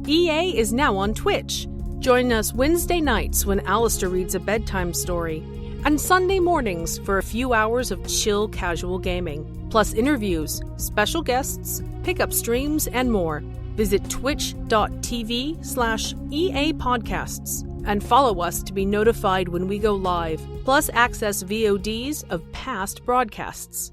EA is now on Twitch. Join us Wednesday nights when Alistair reads a bedtime story, and Sunday mornings for a few hours of chill casual gaming, plus interviews, special guests, pickup streams, and more. Visit twitch.tv/EA Podcasts and follow us to be notified when we go live, plus access VODs of past broadcasts.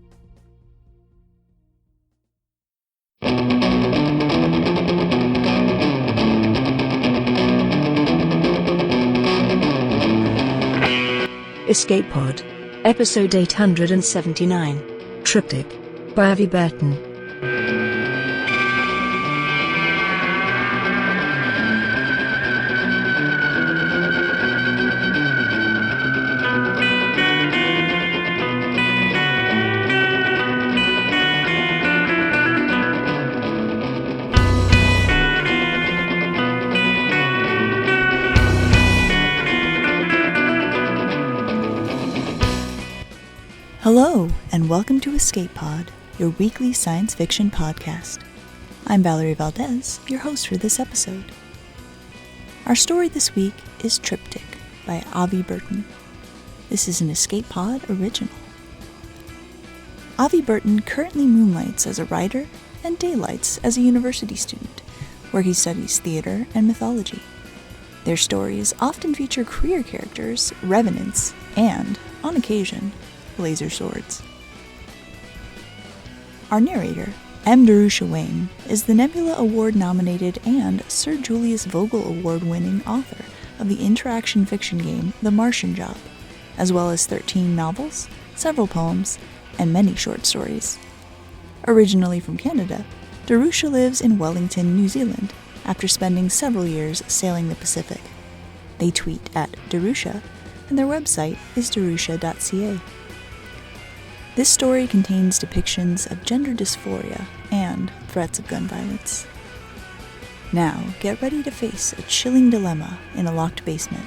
Escape Pod, Episode 879, Triptych, by Avi Burton. Hello, and welcome to Escape Pod, your weekly science fiction podcast. I'm Valerie Valdez, your host for this episode. Our story this week is Triptych by Avi Burton. This is an Escape Pod original. Avi Burton currently moonlights as a writer and daylights as a university student, where he studies theater and mythology. Their stories often feature queer characters, revenants, and, on occasion, laser swords. Our narrator, M. Darusha Wayne, is the Nebula Award-nominated and Sir Julius Vogel Award-winning author of the interaction fiction game The Martian Job, as well as 13 novels, several poems, and many short stories. Originally from Canada, Darusha lives in Wellington, New Zealand, after spending several years sailing the Pacific. They tweet at Darusha, and their website is darusha.ca. This story contains depictions of gender dysphoria and threats of gun violence. Now, get ready to face a chilling dilemma in a locked basement,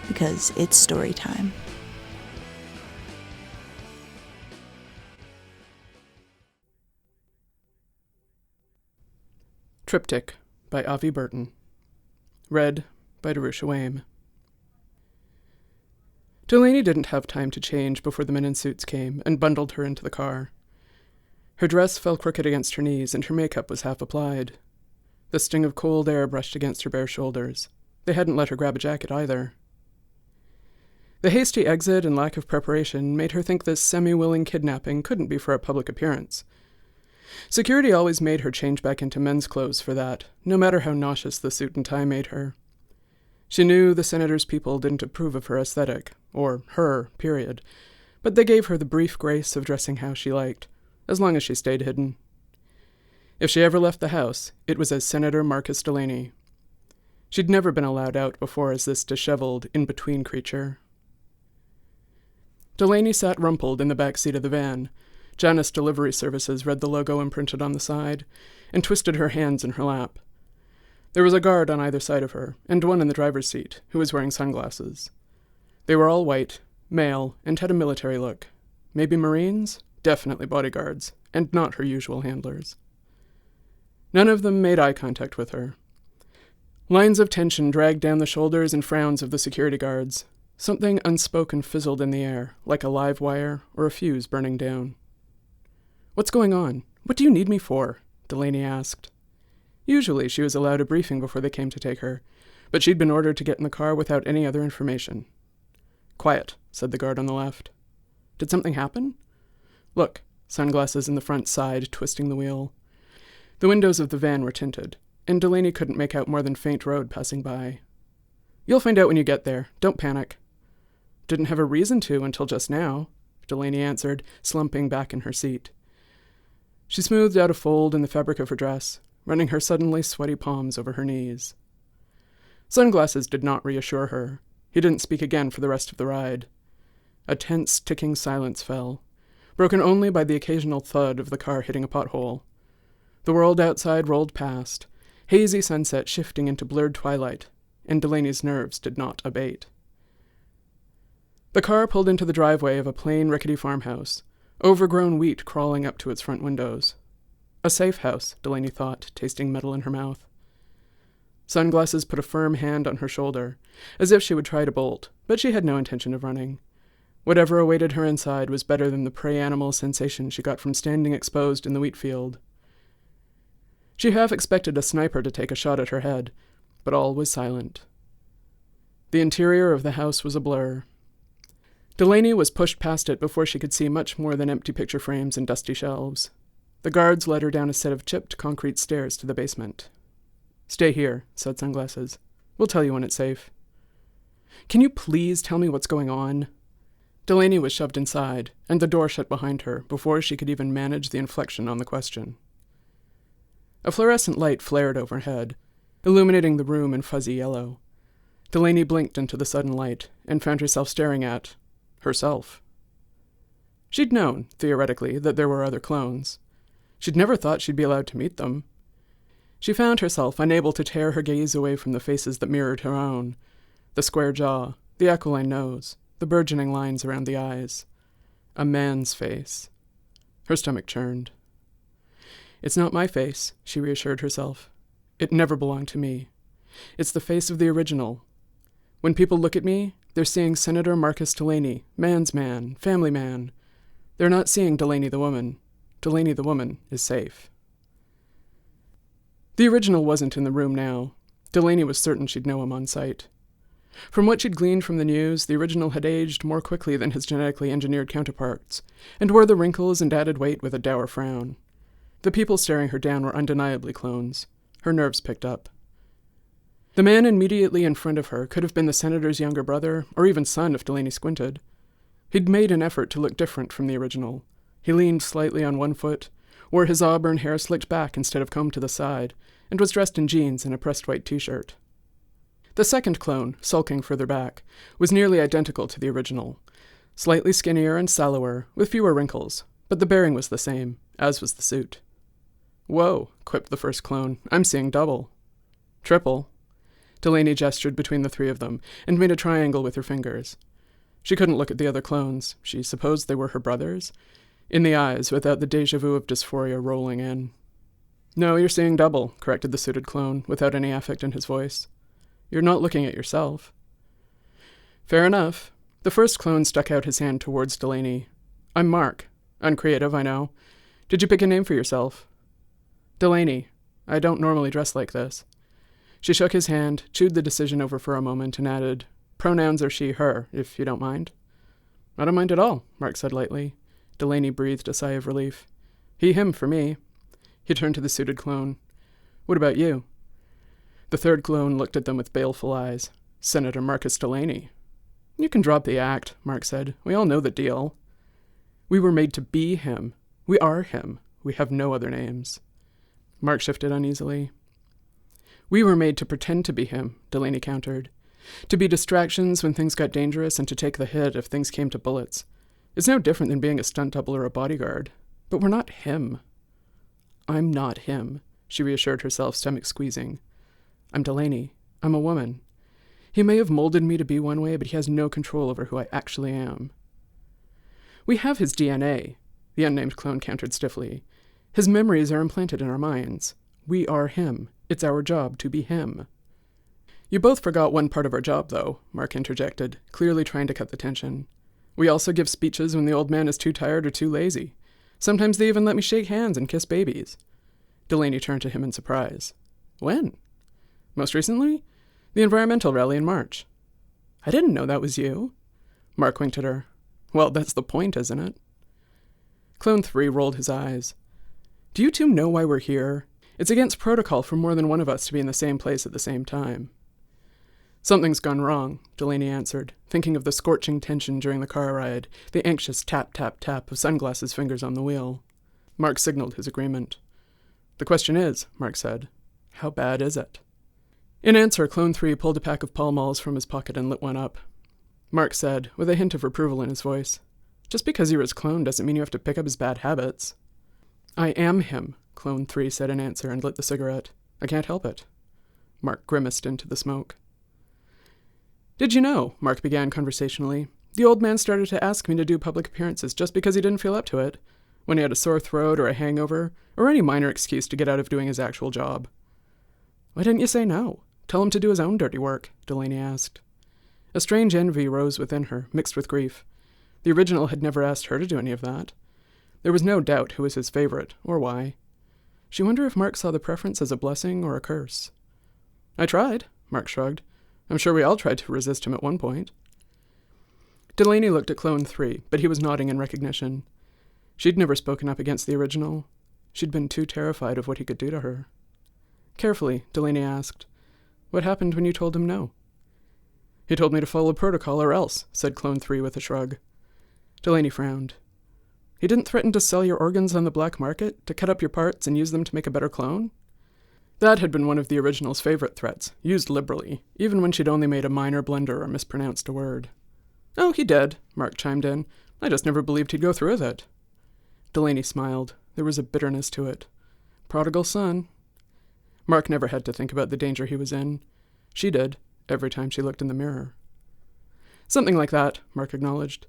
because it's story time. Triptych by Avi Burton. Read by Darusha Wayne. Delaney didn't have time to change before the men in suits came and bundled her into the car. Her dress fell crooked against her knees, and her makeup was half applied. The sting of cold air brushed against her bare shoulders. They hadn't let her grab a jacket either. The hasty exit and lack of preparation made her think this semi-willing kidnapping couldn't be for a public appearance. Security always made her change back into men's clothes for that, no matter how nauseous the suit and tie made her. She knew the senator's people didn't approve of her aesthetic, or her, period, but they gave her the brief grace of dressing how she liked, as long as she stayed hidden. If she ever left the house, it was as Senator Marcus Delaney. She'd never been allowed out before as this disheveled, in-between creature. Delaney sat rumpled in the back seat of the van. Janus Delivery Services read the logo imprinted on the side, and twisted her hands in her lap. There was a guard on either side of her, and one in the driver's seat, who was wearing sunglasses. They were all white, male, and had a military look. Maybe Marines? Definitely bodyguards, and not her usual handlers. None of them made eye contact with her. Lines of tension dragged down the shoulders and frowns of the security guards. Something unspoken fizzled in the air, like a live wire or a fuse burning down. "What's going on? What do you need me for?" Delaney asked. Usually she was allowed a briefing before they came to take her, but she'd been ordered to get in the car without any other information. "Quiet," said the guard on the left. "Did something happen?" "Look," sunglasses in the front side, twisting the wheel. The windows of the van were tinted, and Delaney couldn't make out more than faint road passing by. "You'll find out when you get there. Don't panic." "Didn't have a reason to until just now," Delaney answered, slumping back in her seat. She smoothed out a fold in the fabric of her dress, running her suddenly sweaty palms over her knees. Sunglasses did not reassure her. He didn't speak again for the rest of the ride. A tense, ticking silence fell, broken only by the occasional thud of the car hitting a pothole. The world outside rolled past, hazy sunset shifting into blurred twilight, and Delaney's nerves did not abate. The car pulled into the driveway of a plain, rickety farmhouse, overgrown wheat crawling up to its front windows. A safe house, Delaney thought, tasting metal in her mouth. Sunglasses put a firm hand on her shoulder, as if she would try to bolt, but she had no intention of running. Whatever awaited her inside was better than the prey animal sensation she got from standing exposed in the wheat field. She half expected a sniper to take a shot at her head, but all was silent. The interior of the house was a blur. Delaney was pushed past it before she could see much more than empty picture frames and dusty shelves. The guards led her down a set of chipped concrete stairs to the basement. "Stay here," said Sunglasses. "We'll tell you when it's safe." "Can you please tell me what's going on?" Delaney was shoved inside, and the door shut behind her before she could even manage the inflection on the question. A fluorescent light flared overhead, illuminating the room in fuzzy yellow. Delaney blinked into the sudden light and found herself staring at herself. She'd known, theoretically, that there were other clones. She'd never thought she'd be allowed to meet them. She found herself unable to tear her gaze away from the faces that mirrored her own, the square jaw, the aquiline nose, the burgeoning lines around the eyes. A man's face. Her stomach churned. "It's not my face," she reassured herself. "It never belonged to me. It's the face of the original. When people look at me, they're seeing Senator Marcus Delaney, man's man, family man. They're not seeing Delaney the woman. Delaney the woman is safe." The original wasn't in the room now. Delaney was certain she'd know him on sight. From what she'd gleaned from the news, the original had aged more quickly than his genetically engineered counterparts, and wore the wrinkles and added weight with a dour frown. The people staring her down were undeniably clones. Her nerves picked up. The man immediately in front of her could have been the senator's younger brother, or even son if Delaney squinted. He'd made an effort to look different from the original. He leaned slightly on one foot, wore his auburn hair slicked back instead of combed to the side, and was dressed in jeans and a pressed white t-shirt. The second clone, sulking further back, was nearly identical to the original, slightly skinnier and sallower, with fewer wrinkles, but the bearing was the same, as was the suit. "Whoa," quipped the first clone, "I'm seeing double." "Triple." Delaney gestured between the three of them, and made a triangle with her fingers. She couldn't look at the other clones. She supposed they were her brothers, in the eyes without the déjà vu of dysphoria rolling in. "No, you're seeing double," corrected the suited clone, without any affect in his voice. "You're not looking at yourself." "Fair enough." The first clone stuck out his hand towards Delaney. "I'm Mark. Uncreative, I know. Did you pick a name for yourself?" "Delaney. I don't normally dress like this." She shook his hand, chewed the decision over for a moment, and added, "Pronouns are she, her, if you don't mind." "I don't mind at all," Mark said lightly. Delaney breathed a sigh of relief. "He, him for me." He turned to the suited clone. "What about you?" The third clone looked at them with baleful eyes. "Senator Marcus Delaney." "You can drop the act," Mark said. "We all know the deal." "We were made to be him. We are him. We have no other names." Mark shifted uneasily. "We were made to pretend to be him," Delaney countered. "To be distractions when things got dangerous and to take the hit if things came to bullets. It's no different than being a stunt double or a bodyguard. But we're not him." "I'm not him," she reassured herself, stomach squeezing. "I'm Delaney. I'm a woman. He may have molded me to be one way, but he has no control over who I actually am." "We have his DNA," the unnamed clone countered stiffly. "His memories are implanted in our minds. We are him. It's our job to be him." "You both forgot one part of our job, though," Mark interjected, clearly trying to cut the tension. "We also give speeches when the old man is too tired or too lazy. Sometimes they even let me shake hands and kiss babies." Delaney turned to him in surprise. "When?" "Most recently? The environmental rally in March." "I didn't know that was you." Mark winked at her. "Well, that's the point, isn't it?" Clone 3 rolled his eyes. "Do you two know why we're here? It's against protocol for more than one of us to be in the same place at the same time." "Something's gone wrong," Delaney answered, thinking of the scorching tension during the car ride, the anxious tap-tap-tap of Sunglasses' fingers on the wheel. Mark signaled his agreement. "The question is," Mark said, "how bad is it?" In answer, Clone 3 pulled a pack of Pall Malls from his pocket and lit one up. Mark said, with a hint of approval in his voice, "Just because you're his clone doesn't mean you have to pick up his bad habits." "I am him," Clone 3 said in answer and lit the cigarette. "I can't help it." Mark grimaced into the smoke. "Did you know," Mark began conversationally, "the old man started to ask me to do public appearances just because he didn't feel up to it, when he had a sore throat or a hangover, or any minor excuse to get out of doing his actual job." "Why didn't you say no?" Tell him to do his own dirty work, Delaney asked. A strange envy rose within her, mixed with grief. The original had never asked her to do any of that. There was no doubt who was his favorite, or why. She wondered if Mark saw the preference as a blessing or a curse. I tried, Mark shrugged. I'm sure we all tried to resist him at one point. Delaney looked at Clone 3, but he was nodding in recognition. She'd never spoken up against the original. She'd been too terrified of what he could do to her. Carefully, Delaney asked, "What happened when you told him no?" "He told me to follow protocol or else," said Clone 3 with a shrug. Delaney frowned. "He didn't threaten to sell your organs on the black market, to cut up your parts and use them to make a better clone?" That had been one of the original's favorite threats, used liberally, even when she'd only made a minor blunder or mispronounced a word. "Oh, he did," Mark chimed in. "I just never believed he'd go through with it." Delaney smiled. There was a bitterness to it. Prodigal son. Mark never had to think about the danger he was in. She did, every time she looked in the mirror. "Something like that," Mark acknowledged.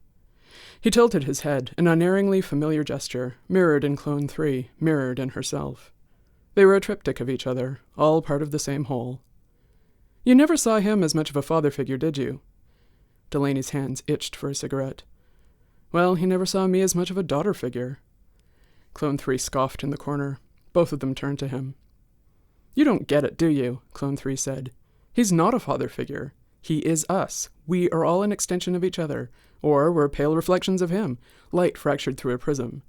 He tilted his head, an unerringly familiar gesture, mirrored in Clone 3, mirrored in herself. They were a triptych of each other, all part of the same whole. "You never saw him as much of a father figure, did you?" Delaney's hands itched for a cigarette. "Well, he never saw me as much of a daughter figure." Clone 3 scoffed in the corner. Both of them turned to him. "You don't get it, do you?" Clone 3 said. "He's not a father figure. He is us. We are all an extension of each other, or we're pale reflections of him, light fractured through a prism.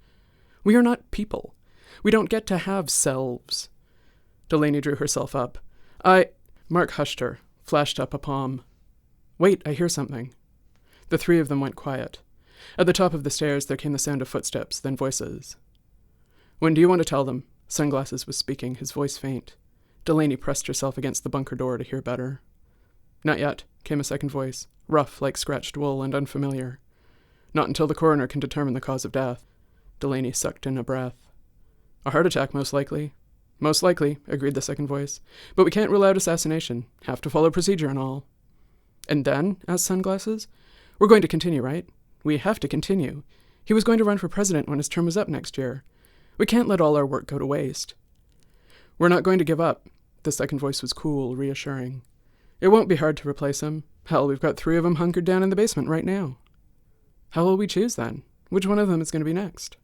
We are not people. We don't get to have selves." Delaney drew herself up. Mark hushed her, flashed up a palm. "Wait, I hear something." The three of them went quiet. At the top of the stairs there came the sound of footsteps, then voices. "When do you want to tell them?" Sunglasses was speaking, his voice faint. Delaney pressed herself against the bunker door to hear better. "Not yet," came a second voice, rough like scratched wool and unfamiliar. "Not until the coroner can determine the cause of death." Delaney sucked in a breath. "A heart attack, most likely." "Most likely," agreed the second voice. "But we can't rule out assassination. Have to follow procedure and all." "And then?" asked Sunglasses. "We're going to continue, right? We have to continue. He was going to run for president when his term was up next year. We can't let all our work go to waste." "We're not going to give up." The second voice was cool, reassuring. "It won't be hard to replace him. Hell, we've got 3 of them hunkered down in the basement right now." "How will we choose, then? Which one of them is going to be next?"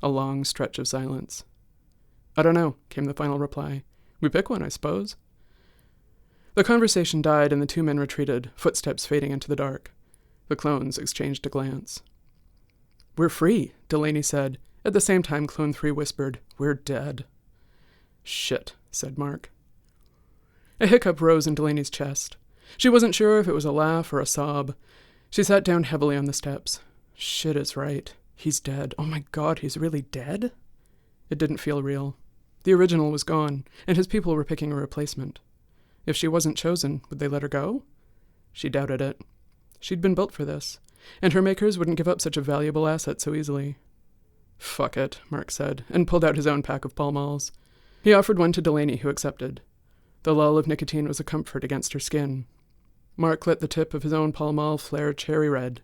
A long stretch of silence. "I don't know," came the final reply. "We pick one, I suppose." The conversation died and the 2 men retreated, footsteps fading into the dark. The clones exchanged a glance. "We're free," Delaney said. At the same time, Clone 3 whispered, "We're dead." "Shit," said Mark. A hiccup rose in Delaney's chest. She wasn't sure if it was a laugh or a sob. She sat down heavily on the steps. Shit is right. He's dead. Oh my God, he's really dead? It didn't feel real. The original was gone, and his people were picking a replacement. If she wasn't chosen, would they let her go? She doubted it. She'd been built for this, and her makers wouldn't give up such a valuable asset so easily. "Fuck it," Mark said, and pulled out his own pack of Pall Malls. He offered one to Delaney, who accepted. The lull of nicotine was a comfort against her skin. Mark let the tip of his own Pall Mall flare cherry red.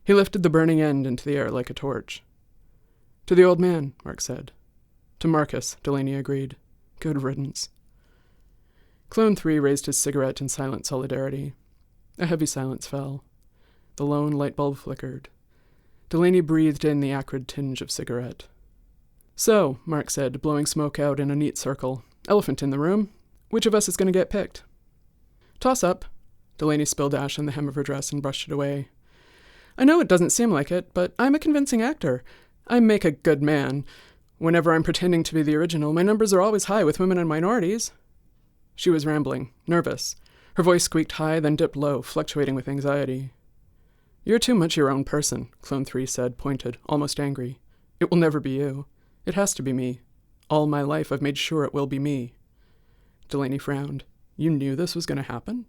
He lifted the burning end into the air like a torch. "To the old man," Mark said. "To Marcus," Delaney agreed. "Good riddance." Clone 3 raised his cigarette in silent solidarity. A heavy silence fell. The lone light bulb flickered. Delaney breathed in the acrid tinge of cigarette. "So," Mark said, blowing smoke out in a neat circle, "elephant in the room. Which of us is going to get picked?" "Toss up." Delaney spilled ash on the hem of her dress and brushed it away. "I know it doesn't seem like it, but I'm a convincing actor. I make a good man. Whenever I'm pretending to be the original, my numbers are always high with women and minorities." She was rambling, nervous. Her voice squeaked high, then dipped low, fluctuating with anxiety. "You're too much your own person," Clone 3 said, pointed, almost angry. "It will never be you. It has to be me. All my life I've made sure it will be me." Delaney frowned. "You knew this was going to happen?"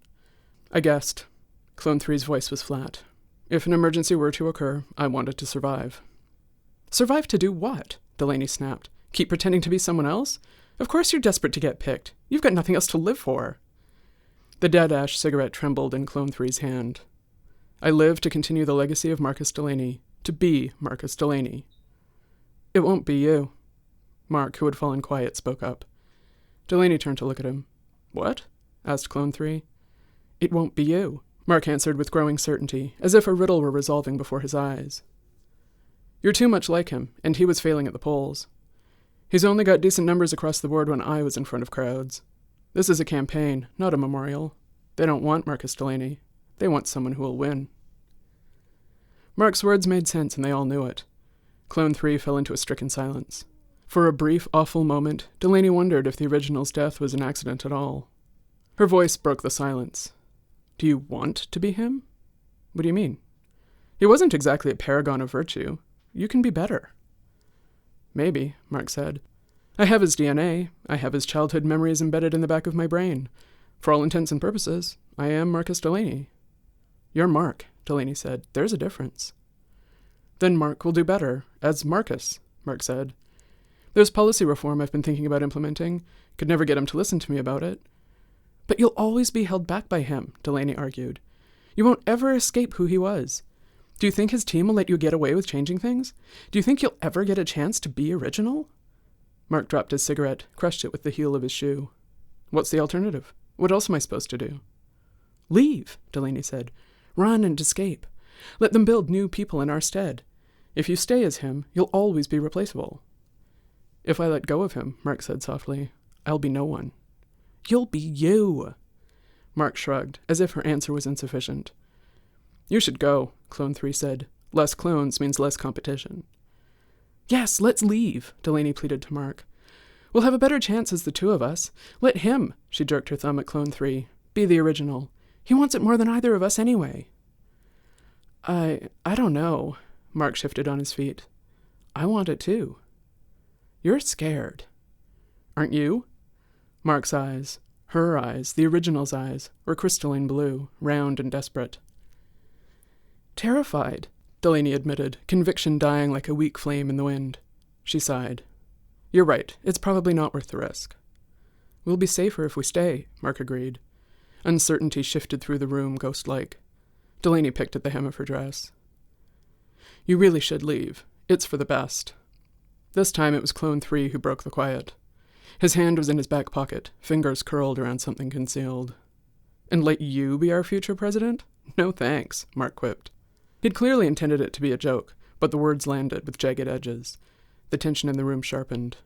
"I guessed." Clone 3's voice was flat. "If an emergency were to occur, I wanted to survive." "Survive to do what?" Delaney snapped. "Keep pretending to be someone else? Of course you're desperate to get picked. You've got nothing else to live for." The dead ash cigarette trembled in Clone 3's hand. "I live to continue the legacy of Marcus Delaney. To be Marcus Delaney." "It won't be you." Mark, who had fallen quiet, spoke up. Delaney turned to look at him. "What? asked Clone 3. It won't be you, Mark answered with growing certainty, as if a riddle were resolving before his eyes. You're too much like him, and he was failing at the polls. He's only got decent numbers across the board when I was in front of crowds. This is a campaign, not a memorial. They don't want Marcus Delaney. They want someone who will win. Mark's words made sense, and they all knew it. Clone 3 fell into a stricken silence. For a brief, awful moment, Delaney wondered if the original's death was an accident at all. Her voice broke the silence. Do you want to be him? What do you mean? He wasn't exactly a paragon of virtue. You can be better. Maybe, Mark said. I have his DNA. I have his childhood memories embedded in the back of my brain. For all intents and purposes, I am Marcus Delaney. You're Mark, Delaney said. There's a difference. Then Mark will do better, as Marcus, Mark said. There's policy reform I've been thinking about implementing. Could never get him to listen to me about it. But you'll always be held back by him, Delaney argued. You won't ever escape who he was. Do you think his team will let you get away with changing things? Do you think you'll ever get a chance to be original? Mark dropped his cigarette, crushed it with the heel of his shoe. What's the alternative? What else am I supposed to do? Leave, Delaney said. Run and escape. Let them build new people in our stead. If you stay as him, you'll always be replaceable. If I let go of him, Mark said softly, I'll be no one. You'll be you. Mark shrugged, as if her answer was insufficient. You should go, Clone 3 said. Less clones means less competition. Yes, let's leave, Delaney pleaded to Mark. We'll have a better chance as the two of us. Let him, she jerked her thumb at Clone 3, be the original. He wants it more than either of us anyway. I don't know. Mark shifted on his feet. I want it too. You're scared. Aren't you? Mark's eyes, her eyes, the original's eyes, were crystalline blue, round and desperate. Terrified, Delaney admitted, conviction dying like a weak flame in the wind. She sighed. You're right, it's probably not worth the risk. We'll be safer if we stay, Mark agreed. Uncertainty shifted through the room, ghost-like. Delaney picked at the hem of her dress. You really should leave. It's for the best. This time it was Clone 3 who broke the quiet. His hand was in his back pocket, fingers curled around something concealed. And let you be our future president? No thanks, Mark quipped. He'd clearly intended it to be a joke, but the words landed with jagged edges. The tension in the room sharpened.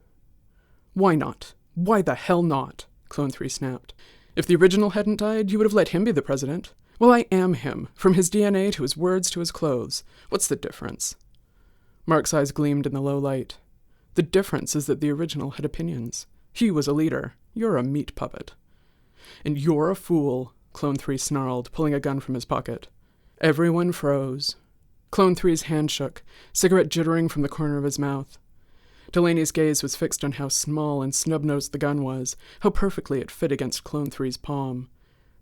Why not? Why the hell not? Clone 3 snapped. If the original hadn't died, you would have let him be the president. Well, I am him, from his DNA to his words to his clothes. What's the difference? Mark's eyes gleamed in the low light. The difference is that the original had opinions. He was a leader. You're a meat puppet. And you're a fool, Clone 3 snarled, pulling a gun from his pocket. Everyone froze. Clone 3's hand shook, cigarette jittering from the corner of his mouth. Delaney's gaze was fixed on how small and snub-nosed the gun was, how perfectly it fit against Clone 3's palm.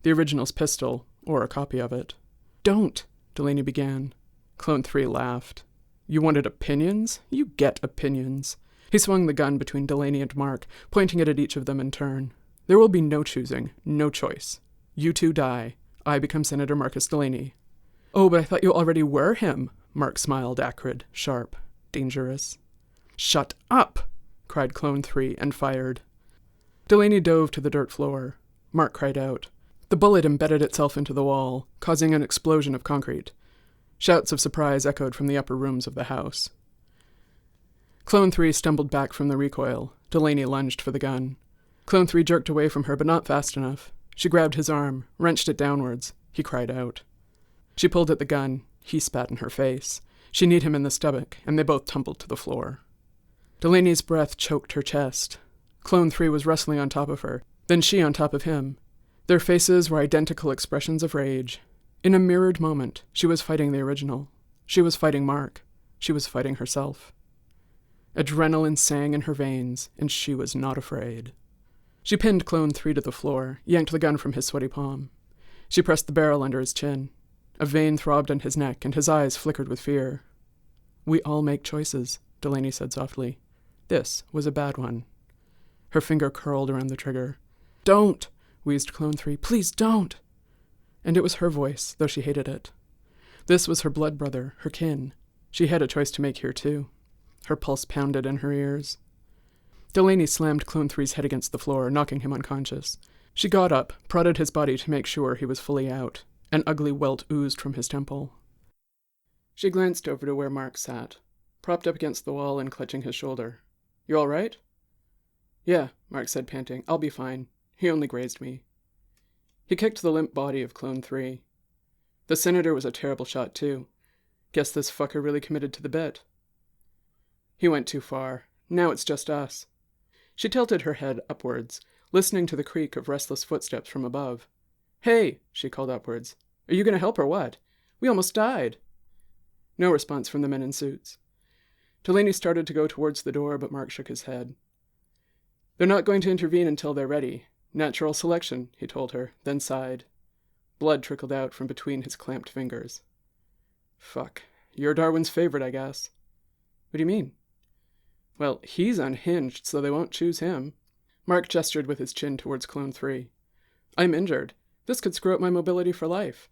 The original's pistol, or a copy of it. Don't, Delaney began. Clone 3 laughed. You wanted opinions? You get opinions. He swung the gun between Delaney and Mark, pointing it at each of them in turn. There will be no choosing, no choice. You two die. I become Senator Marcus Delaney. Oh, but I thought you already were him, Mark smiled, acrid, sharp, dangerous. Shut up, cried Clone 3 and fired. Delaney dove to the dirt floor. Mark cried out. The bullet embedded itself into the wall, causing an explosion of concrete. Shouts of surprise echoed from the upper rooms of the house. Clone 3 stumbled back from the recoil. Delaney lunged for the gun. Clone 3 jerked away from her, but not fast enough. She grabbed his arm, wrenched it downwards. He cried out. She pulled at the gun. He spat in her face. She kneed him in the stomach, and they both tumbled to the floor. Delaney's breath choked her chest. Clone 3 was wrestling on top of her, then she on top of him. Their faces were identical expressions of rage. In a mirrored moment, she was fighting the original. She was fighting Mark. She was fighting herself. Adrenaline sang in her veins, and she was not afraid. She pinned Clone 3 to the floor, yanked the gun from his sweaty palm. She pressed the barrel under his chin. A vein throbbed on his neck, and his eyes flickered with fear. We all make choices, Delaney said softly. This was a bad one. Her finger curled around the trigger. Don't, wheezed Clone 3. Please don't. And it was her voice, though she hated it. This was her blood brother, her kin. She had a choice to make here, too. Her pulse pounded in her ears. Delaney slammed Clone 3's head against the floor, knocking him unconscious. She got up, prodded his body to make sure he was fully out. An ugly welt oozed from his temple. She glanced over to where Mark sat, propped up against the wall and clutching his shoulder. "You all right?" "Yeah," Mark said, panting. "I'll be fine. He only grazed me." He kicked the limp body of Clone 3. The senator was a terrible shot, too. Guess this fucker really committed to the bit. He went too far. Now it's just us. She tilted her head upwards, listening to the creak of restless footsteps from above. "Hey," she called upwards. "Are you going to help or what? We almost died." No response from the men in suits. Delaney started to go towards the door, but Mark shook his head. "They're not going to intervene until they're ready. Natural selection," he told her, then sighed. Blood trickled out from between his clamped fingers. "Fuck. You're Darwin's favorite, I guess." "What do you mean?" "Well, he's unhinged, so they won't choose him." Mark gestured with his chin towards Clone 3. "I'm injured. This could screw up my mobility for life.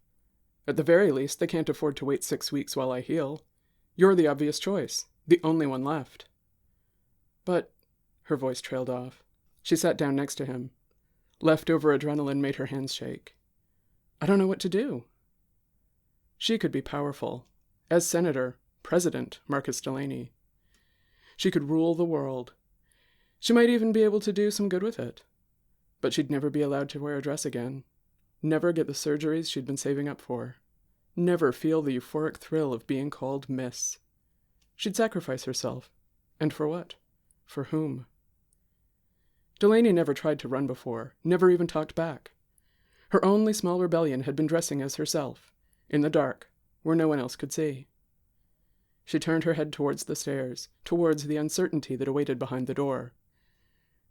At the very least, they can't afford to wait 6 weeks while I heal. You're the obvious choice, the only one left." "But—" her voice trailed off. She sat down next to him. Leftover adrenaline made her hands shake. "I don't know what to do." She could be powerful. As Senator, President Marcus Delaney. She could rule the world. She might even be able to do some good with it. But she'd never be allowed to wear a dress again. Never get the surgeries she'd been saving up for. Never feel the euphoric thrill of being called Miss. She'd sacrifice herself. And for what? For whom? Delaney never tried to run before, never even talked back. Her only small rebellion had been dressing as herself, in the dark, where no one else could see. She turned her head towards the stairs, towards the uncertainty that awaited behind the door.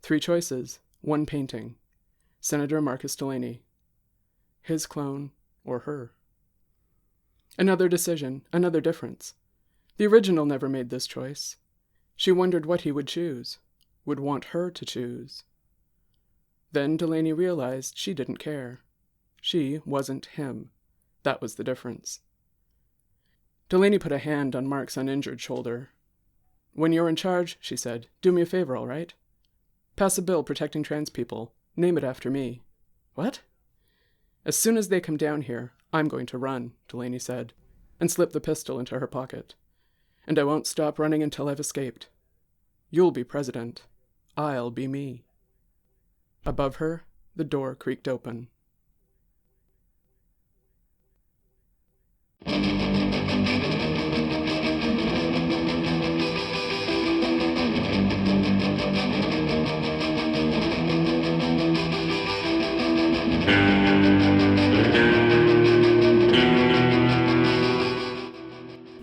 3 choices, 1 painting. Senator Marcus Delaney. His clone, or her. Another decision, another difference. The original never made this choice. She wondered what he would choose, would want her to choose. Then Delaney realized she didn't care. She wasn't him. That was the difference. Delaney put a hand on Mark's uninjured shoulder. "When you're in charge," she said, "do me a favor, all right? Pass a bill protecting trans people. Name it after me." "What?" "As soon as they come down here, I'm going to run," Delaney said, and slipped the pistol into her pocket. "And I won't stop running until I've escaped. You'll be president. I'll be me." Above her, the door creaked open.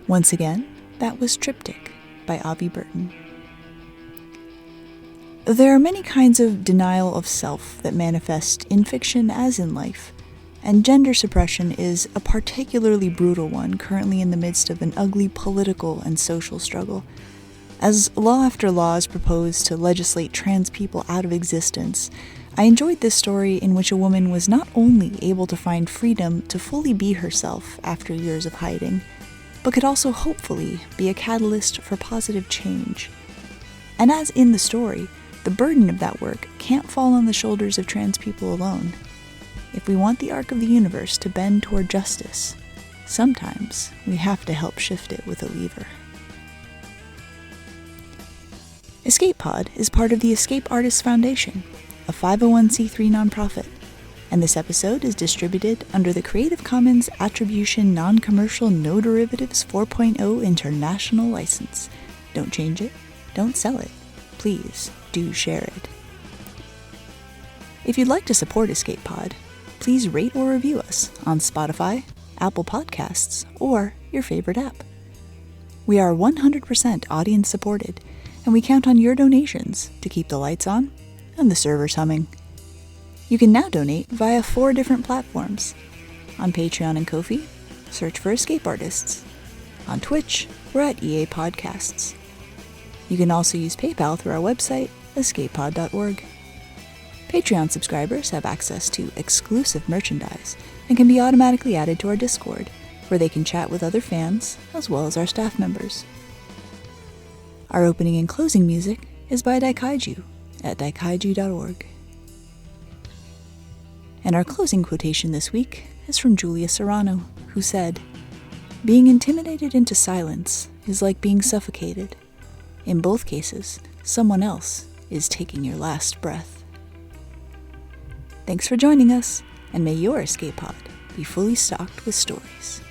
Once again, that was Triptych by Avi Burton. There are many kinds of denial of self that manifest in fiction as in life, and gender suppression is a particularly brutal one currently in the midst of an ugly political and social struggle. As law after law is proposed to legislate trans people out of existence, I enjoyed this story in which a woman was not only able to find freedom to fully be herself after years of hiding, but could also hopefully be a catalyst for positive change. And as in the story, the burden of that work can't fall on the shoulders of trans people alone. If we want the arc of the universe to bend toward justice, sometimes we have to help shift it with a lever. Escape Pod is part of the Escape Artists Foundation, a 501c3 nonprofit, and this episode is distributed under the Creative Commons Attribution Non-Commercial No Derivatives 4.0 International License. Don't change it, don't sell it. Please do share it. If you'd like to support Escape Pod, please rate or review us on Spotify, Apple Podcasts, or your favorite app. We are 100% audience supported, and we count on your donations to keep the lights on and the servers humming. You can now donate via 4 different platforms. On Patreon and Ko-fi, search for Escape Artists. On Twitch, we're at EA Podcasts. You can also use PayPal through our website, escapepod.org. Patreon subscribers have access to exclusive merchandise and can be automatically added to our Discord, where they can chat with other fans as well as our staff members. Our opening and closing music is by Daikaiju at daikaiju.org. And our closing quotation this week is from Julia Serrano, who said, "Being intimidated into silence is like being suffocated. In both cases, someone else is taking your last breath." Thanks for joining us, and may your escape pod be fully stocked with stories.